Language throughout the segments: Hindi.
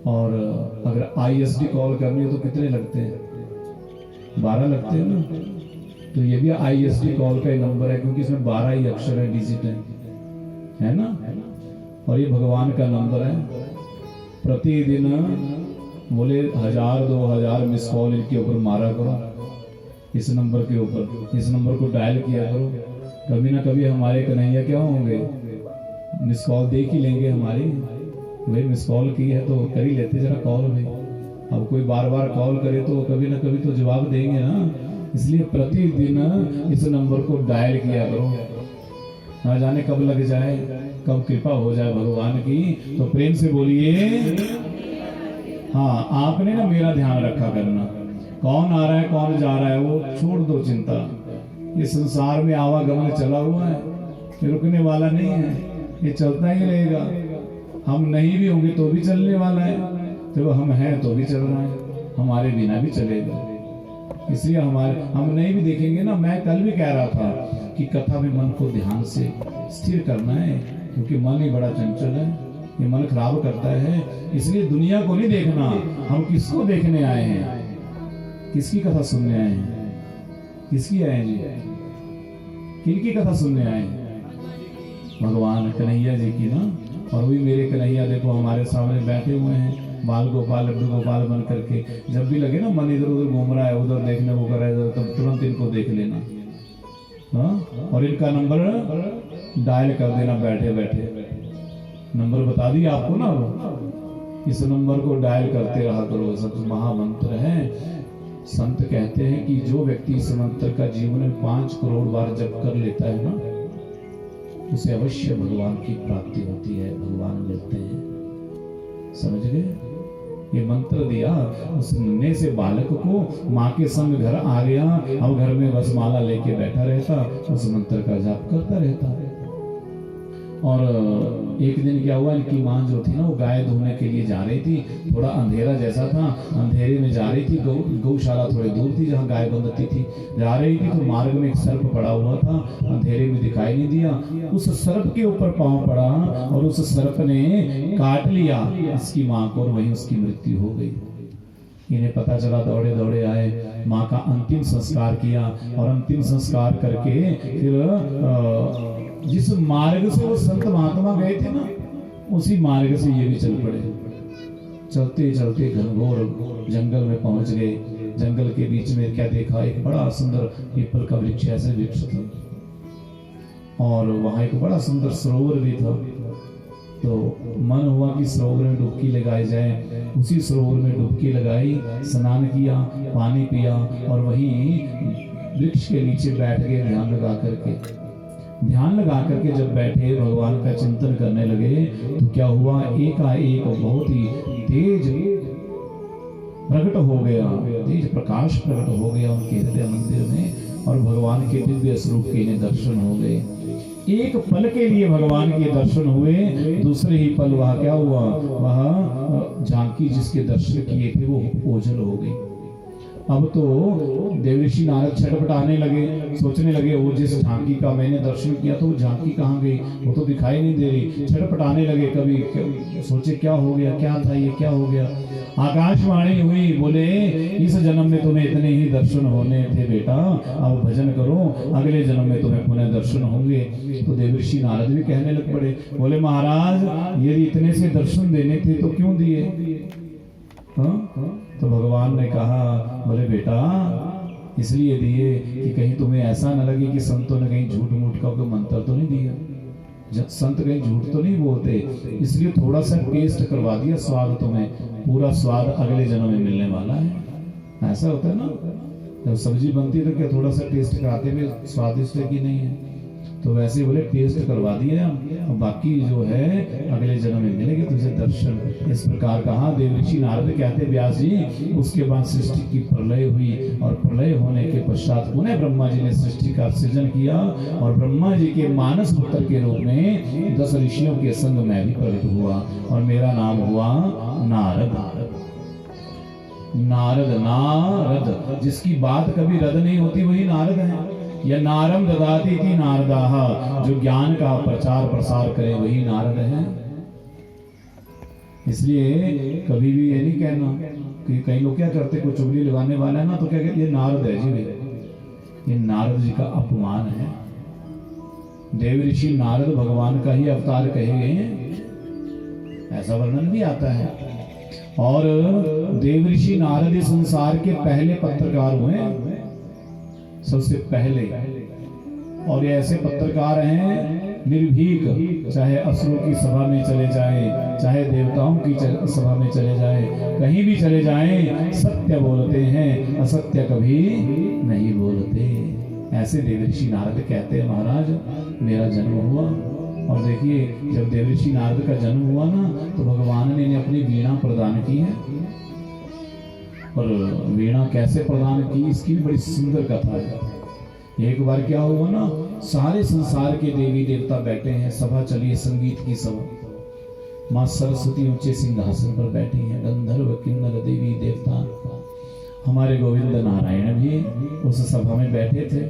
और अगर ISD कॉल करनी हो तो कितने लगते हैं? 12 लगते हैं ना। तो ये भी ISD कॉल का ही नंबर है, क्योंकि इसमें 12 ही अक्षर है, डिजिट है ना। और ये भगवान का नंबर है। प्रतिदिन बोले 1000-2000 मिस कॉल इनके ऊपर मारा करो, इस नंबर के ऊपर, इस नंबर को डायल किया करो। कभी ना कभी हमारे कन्हैया क्या होंगे, मिस कॉल देख ही लेंगे हमारी। भाई मिस कॉल की है तो कर ही लेते जरा कॉल भाई। अब कोई बार बार कॉल करे तो कभी ना कभी तो जवाब देंगे ना। इसलिए प्रतिदिन इस नंबर को डायल किया करो, ना जाने कब लग जाए, कब कृपा हो जाए भगवान की। तो प्रेम से बोलिए हाँ। आपने ना मेरा ध्यान रखा करना, कौन आ रहा है कौन जा रहा है वो छोड़ दो चिंता। ये संसार में आवागमन चला हुआ है, ये रुकने वाला नहीं है, ये चलता ही रहेगा। हम नहीं भी होंगे तो भी चलने वाला है, जब हम हैं तो भी चल रहा है, हमारे बिना भी चलेगा। इसलिए हम नहीं भी देखेंगे ना। मैं कल भी कह रहा था कि कथा में मन को ध्यान से स्थिर करना है, क्योंकि मन ही बड़ा चंचल है, ये मन खराब करता है। इसलिए दुनिया को नहीं देखना, हम किसको देखने आए हैं, किसकी कथा सुनने आए हैं, किसकी आए जी, किनकी कथा सुनने आए हैं? भगवान कन्हैया जी की ना। और वही मेरे कन्हैया देखो हमारे सामने बैठे हुए हैं, बाल गोपाल लड्डू गोपाल बन करके। जब भी लगे ना मन इधर उधर घूम रहा है, उधर देखने को कर रहा है, तब तुरंत इनको देख लेना। हाँ, और इनका नंबर डायल कर देना बैठे बैठे। नंबर बता दिया आपको ना, इस नंबर को डायल करते रहा करो। सब महामंत्र है। संत कहते हैं कि जो व्यक्ति इस मंत्र का जीवन में 5 करोड़ बार जप कर लेता है ना, उसे अवश्य भगवान की प्राप्ति होती है, भगवान मिलते हैं। समझ गए? ये मंत्र दिया उस नन्हे से बालक को, माँ के संग घर आ गया। अब घर में बस माला लेके बैठा रहता, उस मंत्र का जाप करता रहता। और एक दिन क्या हुआ, इनकी माँ जो थी ना वो गाय धोने के लिए जा रही थी। थोड़ा अंधेरा जैसा था, अंधेरे में जा रही थी। गौशाला थोड़ी दूर थी जहाँ गाय बंधती थी। जा रही थी तो मार्ग में एक सर्प पड़ा हुआ था, अंधेरे में दिखाई नहीं दिया। उस सर्प के ऊपर पांव पड़ा और उस सर्प ने काट लिया इसकी माँ को, और वहीं उसकी मृत्यु हो गई। इन्हें पता चला, दौड़े दौड़े आए, माँ का अंतिम संस्कार किया। और अंतिम संस्कार करके फिर जिस मार्ग से वो संत महात्मा गए थे ना, उसी मार्ग से ये भी चल पड़े। चलते चलते घनघोर जंगल में पहुंच गए। जंगल के बीच में क्या देखा, एक बड़ा सुंदर पीपल का वृक्ष, ऐसे वृक्ष था, और वहां एक बड़ा सुंदर सरोवर भी था। तो मन हुआ कि सरोवर में डुबकी लगाई जाए। उसी सरोवर में डुबकी लगाई, स्नान किया, पानी पिया, और वहीं वृक्ष के नीचे बैठ गए ध्यान लगा करके। ध्यान लगा करके जब बैठे, भगवान का चिंतन करने लगे, तो क्या हुआ, एकाएक बहुत ही तेज प्रकट हो गया, तेज प्रकाश प्रकट हो गया उनके हृदय मंदिर में, और भगवान के दिव्य स्वरूप के इन्हें दर्शन हो गए। एक पल के लिए भगवान के दर्शन हुए, दूसरे ही पल वह क्या हुआ, वह झांकी जिसके दर्शन किए थे वो ओझल हो गई। अब तो देवर्षि नारद छटपटाने लगे, सोचने लगे वो जिस झांकी का मैंने दर्शन किया तो वो झांकी कहाँ गई, वो तो दिखाई नहीं दे रही। छटपटाने लगे, कभी सोचे क्या हो गया, क्या था ये, क्या हो गया। आकाशवाणी हुई, बोले इस जन्म में तुम्हें इतने ही दर्शन होने थे बेटा, अब भजन करो, अगले जन्म में तुम्हें पुनः दर्शन होंगे। तो देवर्षि नारद भी कहने लग पड़े, बोले महाराज यदि इतने से दर्शन देने थे तो क्यों दिए? तो भगवान ने कहा, बोले बेटा इसलिए दिए कि कहीं तुम्हें ऐसा न लगे कि संतों ने कहीं झूठ मूठ का कोई मंत्र तो नहीं दिया। जब संत कहीं झूठ तो नहीं बोलते, इसलिए थोड़ा सा टेस्ट करवा दिया स्वाद तुम्हें, पूरा स्वाद अगले जन्म में मिलने वाला है। ऐसा होता है ना, जब सब्जी बनती है तो क्या थोड़ा सा टेस्ट कराते हुए स्वादिष्ट है कि नहीं है, तो वैसे बोले टेस्ट करवा दिया, बाकी जो है अगले जन्म में मिलेंगे तुझे दर्शन। इस प्रकार कहा देवर्षि नारद कहते व्यास जी, उसके बाद सृष्टि की प्रलय हुई, और प्रलय होने के पश्चात पुनः ब्रह्मा जी ने सृष्टि का सृजन किया, और ब्रह्मा जी के मानस पुत्र के रूप में 10 ऋषियों के संग मैं भी प्रकट हुआ, और मेरा नाम हुआ नारद। नारद, नारद जिसकी बात कभी रद नहीं होती वही नारद है। यह नारम ददाती थी नारदाह, जो ज्ञान का प्रचार प्रसार करे वही नारद है। इसलिए कभी भी ये नहीं कहना कि कई लोग क्या करते, कोई चुगली लगाने वाला है ना तो क्या कहते, ये नारद है जी भैया, ये नारद जी का अपमान है। देव ऋषि नारद भगवान का ही अवतार कहे गए हैं, ऐसा वर्णन भी आता है। और देव ऋषि नारद इस संसार के पहले पत्रकार हुए, सबसे पहले। और ये ऐसे पत्रकार हैं निर्भीक, चाहे असुरों की सभा में चले जाएं, चाहे देवताओं की सभा में चले जाएं, कहीं भी चले जाएं, सत्य बोलते हैं, असत्य कभी नहीं बोलते। ऐसे देवऋषि नारद कहते हैं, महाराज मेरा जन्म हुआ। और देखिए जब देवऋषि नारद का जन्म हुआ ना तो भगवान ने अपनी वीणा प्रदान की है। और वीणा कैसे प्रदान की, इसकी बड़ी सुंदर कथा है। एक बार क्या हुआ ना, सारे संसार के देवी देवता बैठे हैं, सभा चली है, संगीत की सभा। माँ सरस्वती ऊंचे सिंहासन पर बैठी हैं, गंधर्व किन्नर देवी देवता, हमारे गोविंद नारायण भी उस सभा में बैठे थे।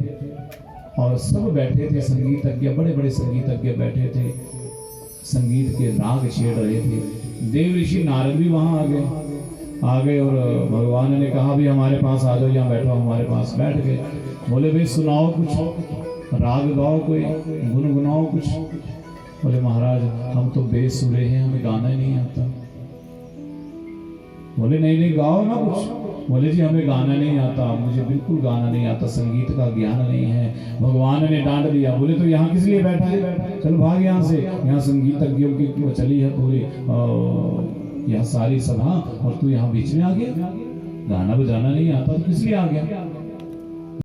और सब बैठे थे, संगीतज्ञ, बड़े बड़े संगीतज्ञ बैठे थे, संगीत के राग छेड़ रहे थे। देव ऋषि नारद भी वहां आ गए और भगवान ने कहा भी हमारे पास आ जाओ, यहाँ बैठो, हमारे पास बैठ गए। बोले भाई सुनाओ कुछ, राग गाओ, कोई गुनगुनाओ कुछ। बोले महाराज हम तो बेसुरे हैं, हमें गाना ही नहीं आता। बोले नहीं नहीं गाओ ना कुछ। बोले जी हमें गाना नहीं आता, मुझे बिल्कुल गाना नहीं आता, संगीत का ज्ञान नहीं है। भगवान ने डांट दिया। बोले तो यहाँ किस लिए बैठा है, चल भाग यहाँ से, यहाँ संगीतज्ञों की चली है पूरी यहाँ सारी सभा, और तू यहाँ बीच में आ गया, गाना बजाना नहीं आता तो किस लिए आ गया।